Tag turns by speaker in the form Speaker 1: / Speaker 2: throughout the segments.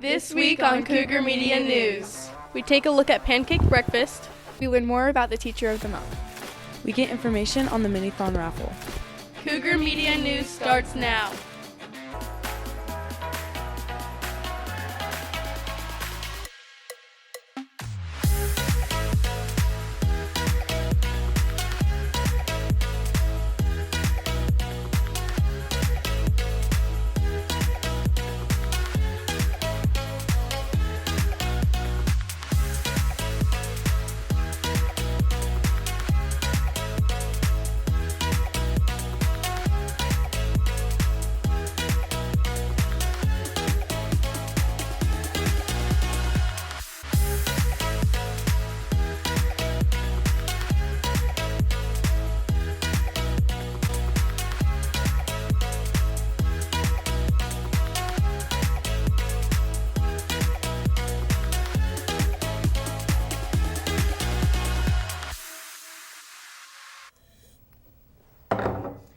Speaker 1: This week on Cougar Media News, we take a look at Pancake Breakfast. We learn more about the Teacher of the Month.
Speaker 2: We get information on the Minithon raffle.
Speaker 1: Cougar Media News starts now.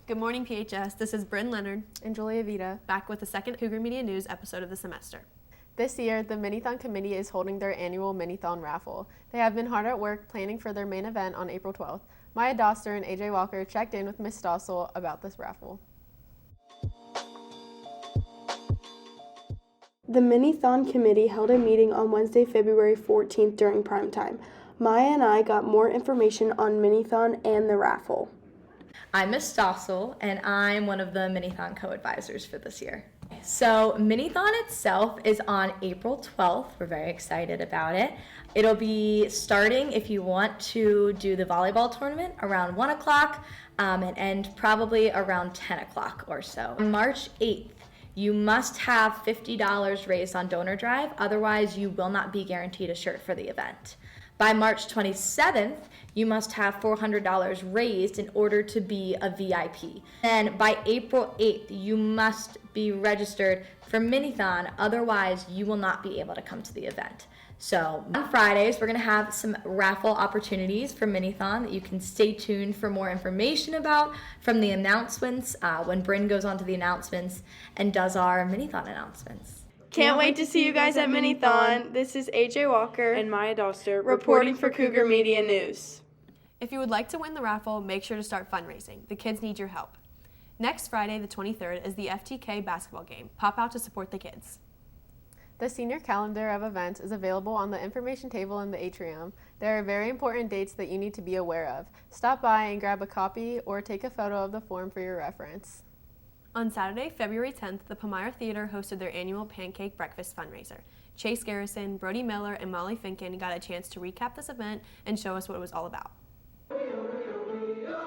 Speaker 3: Good morning, PHS. This is Brynn, Leonard,
Speaker 4: and Vida,
Speaker 3: back with the second Cougar Media News episode of the semester.
Speaker 4: This year, the Minithon Committee is holding their annual Minithon raffle. They have been hard at work planning for their main event on April 12th. Maya Doster and AJ Walker checked in with Miss Stossel about this raffle.
Speaker 5: The Minithon Committee held a meeting on Wednesday, February 14th during prime time. Maya and I got more information on Minithon and the raffle.
Speaker 6: I'm Miss Stossel, and I'm one of the Minithon co-advisors for this year. So Minithon itself is on April 12th. We're very excited about it. It'll be starting, if you want to do the volleyball tournament, around 1 o'clock and end probably around 10 o'clock or so. On March 8th, you must have $50 raised on donor drive, otherwise you will not be guaranteed a shirt for the event. By March 27th, you must have $400 raised in order to be a VIP. And by April 8th, you must be registered for Minithon, otherwise you will not be able to come to the event. So on Fridays, we're gonna have some raffle opportunities for Minithon that you can stay tuned for more information about from the announcements when Brynn goes on to the announcements and does our Minithon announcements.
Speaker 1: Can't wait to see you guys at Minithon. This is AJ Walker
Speaker 2: And Maya Doster
Speaker 1: reporting for Cougar Media News.
Speaker 3: If you would like to win the raffle, make sure to start fundraising. The kids need your help. Next Friday, the 23rd, is the FTK basketball game. Pop out to support the kids.
Speaker 4: The senior calendar of events is available on the information table in the atrium. There are very important dates that you need to be aware of. Stop by and grab a copy or take a photo of the form for your reference.
Speaker 3: On Saturday, February 10th, the Palmyra Theater hosted their annual Pancake Breakfast fundraiser. Chase Garrison, Brody Miller, and Molly Finken got a chance to recap this event and show us what it was all about.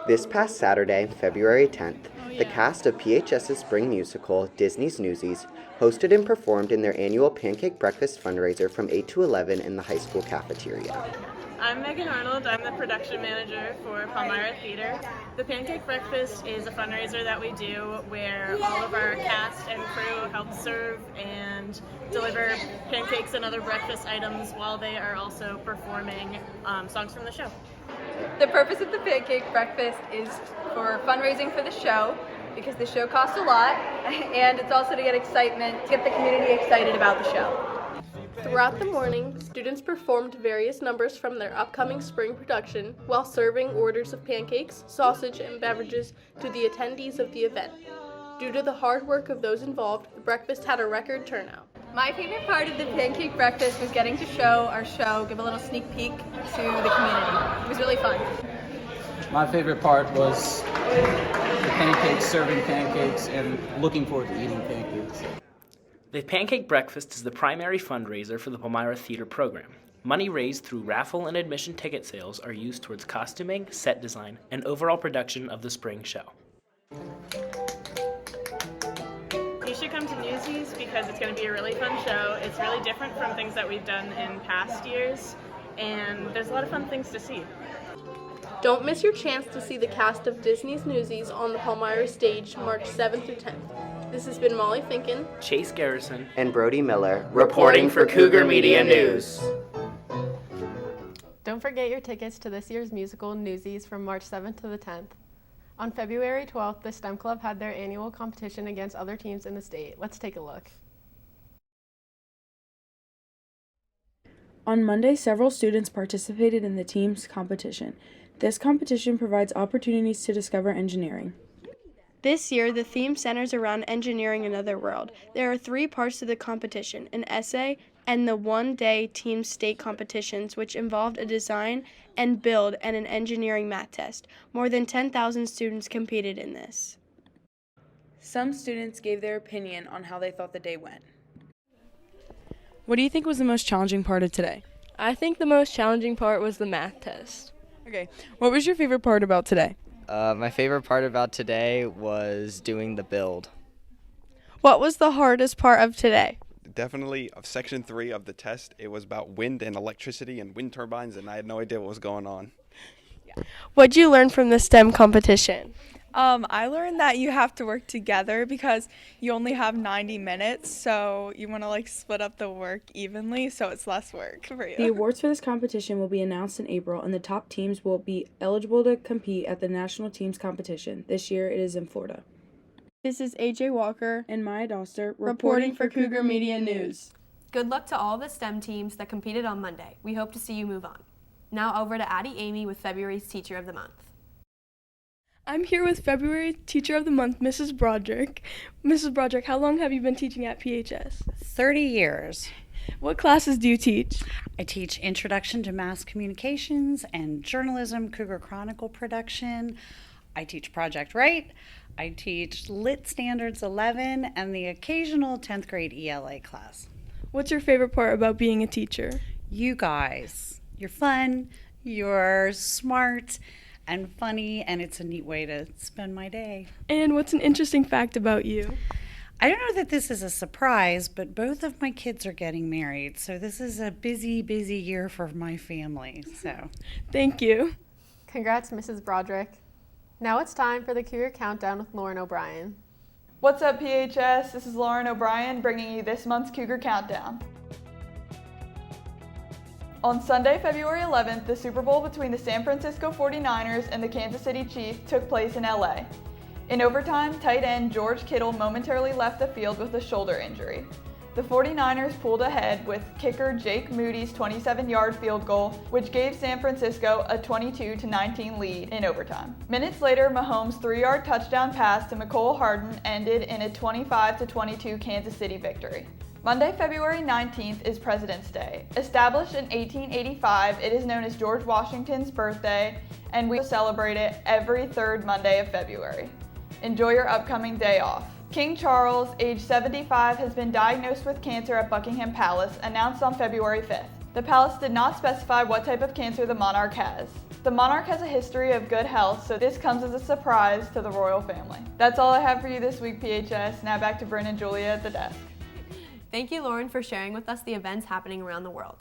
Speaker 7: This past Saturday, February 10th, the cast of PHS's spring musical, Disney's Newsies, hosted and performed in their annual Pancake Breakfast fundraiser from 8 to 11 in the high school cafeteria.
Speaker 8: I'm Megan Arnold. I'm the production manager for Palmyra Theater. The Pancake Breakfast is a fundraiser that we do where all of our cast and crew help serve and deliver pancakes and other breakfast items while they are also performing songs from the show.
Speaker 9: The purpose of the Pancake Breakfast is for fundraising for the show, because the show costs a lot, and it's also to get the community excited about the show.
Speaker 5: Throughout the morning, students performed various numbers from their upcoming spring production while serving orders of pancakes, sausage, and beverages to the attendees of the event. Due to the hard work of those involved, the breakfast had a record turnout.
Speaker 9: My favorite part of the Pancake Breakfast was getting to show our show, give a little sneak peek to the community. It was really fun.
Speaker 10: My favorite part was the pancakes, serving pancakes, and looking forward to eating pancakes.
Speaker 11: The Pancake Breakfast is the primary fundraiser for the Palmyra Theater program. Money raised through raffle and admission ticket sales are used towards costuming, set design, and overall production of the spring show.
Speaker 8: You should come to Newsies because it's going to be a really fun show. It's really different from things that we've done in past years, and there's a lot of fun things to see.
Speaker 5: Don't miss your chance to see the cast of Disney's Newsies on the Palmyra stage March 7th through 10th. This has been Molly Finken,
Speaker 11: Chase Garrison,
Speaker 7: and Brody Miller,
Speaker 11: reporting for Cougar Media News.
Speaker 4: Don't forget your tickets to this year's musical, Newsies, from March 7th to the 10th. On February 12th, the STEM Club had their annual competition against other teams in the state. Let's take a look.
Speaker 2: On Monday, several students participated in the team's competition. This competition provides opportunities to discover engineering.
Speaker 1: This year, the theme centers around engineering another world. There are 3 parts to the competition: an essay and the one-day team state competitions, which involved a design and build and an engineering math test. More than 10,000 students competed in this.
Speaker 2: Some students gave their opinion on how they thought the day went. What do you think was the most challenging part of today?
Speaker 12: I think the most challenging part was the math test.
Speaker 2: Okay, what was your favorite part about today?
Speaker 13: My favorite part about today was doing the build.
Speaker 1: What was the hardest part of today?
Speaker 14: Definitely of section 3 of the test. It was about wind and electricity and wind turbines, and I had no idea what was going on.
Speaker 1: What'd you learn from the STEM competition?
Speaker 15: I learned that you have to work together because you only have 90 minutes, so you want to split up the work evenly so it's less work for you.
Speaker 2: The awards for this competition will be announced in April, and the top teams will be eligible to compete at the National Teams Competition. This year it is in Florida.
Speaker 1: This is AJ Walker
Speaker 2: and Maya Doster
Speaker 1: reporting for Cougar Media News.
Speaker 3: Good luck to all the STEM teams that competed on Monday. We hope to see you move on. Now over to Addie Amy with February's Teacher of the Month.
Speaker 1: I'm here with February Teacher of the Month, Mrs. Broderick. Mrs. Broderick, how long have you been teaching at PHS?
Speaker 16: 30 years.
Speaker 1: What classes do you teach?
Speaker 16: I teach Introduction to Mass Communications and Journalism, Cougar Chronicle production. I teach Project Write. I teach Lit Standards 11 and the occasional 10th grade ELA class.
Speaker 1: What's your favorite part about being a teacher?
Speaker 16: You guys. You're fun, you're smart and funny, and it's a neat way to spend my day.
Speaker 1: And what's an interesting fact about you?
Speaker 16: I don't know that this is a surprise, but both of my kids are getting married, so this is a busy, busy year for my family. So,
Speaker 1: thank you.
Speaker 4: Congrats, Mrs. Broderick. Now it's time for the Cougar Countdown with Lauren O'Brien.
Speaker 17: What's up, PHS? This is Lauren O'Brien bringing you this month's Cougar Countdown. On Sunday, February 11th, the Super Bowl between the San Francisco 49ers and the Kansas City Chiefs took place in LA. In overtime, tight end George Kittle momentarily left the field with a shoulder injury. The 49ers pulled ahead with kicker Jake Moody's 27-yard field goal, which gave San Francisco a 22-19 lead in overtime. Minutes later, Mahomes' 3-yard touchdown pass to Mecole Hardman ended in a 25-22 Kansas City victory. Monday, February 19th is President's Day. Established in 1885, it is known as George Washington's birthday, and we celebrate it every third Monday of February. Enjoy your upcoming day off. King Charles, age 75, has been diagnosed with cancer at Buckingham Palace, announced on February 5th. The palace did not specify what type of cancer the monarch has. The monarch has a history of good health, so this comes as a surprise to the royal family. That's all I have for you this week, PHS. Now back to Brynn and Julia at the desk.
Speaker 3: Thank you, Lauren, for sharing with us the events happening around the world.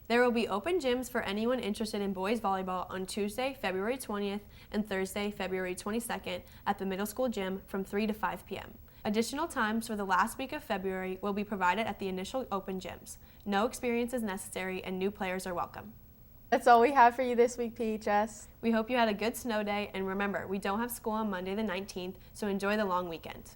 Speaker 3: There will be open gyms for anyone interested in boys volleyball on Tuesday, February 20th and Thursday, February 22nd at the middle school gym from 3 to 5 p.m. Additional times for the last week of February will be provided at the initial open gyms. No experience is necessary and new players are welcome.
Speaker 4: That's all we have for you this week, PHS.
Speaker 3: We hope you had a good snow day, and remember, we don't have school on Monday the 19th, so enjoy the long weekend.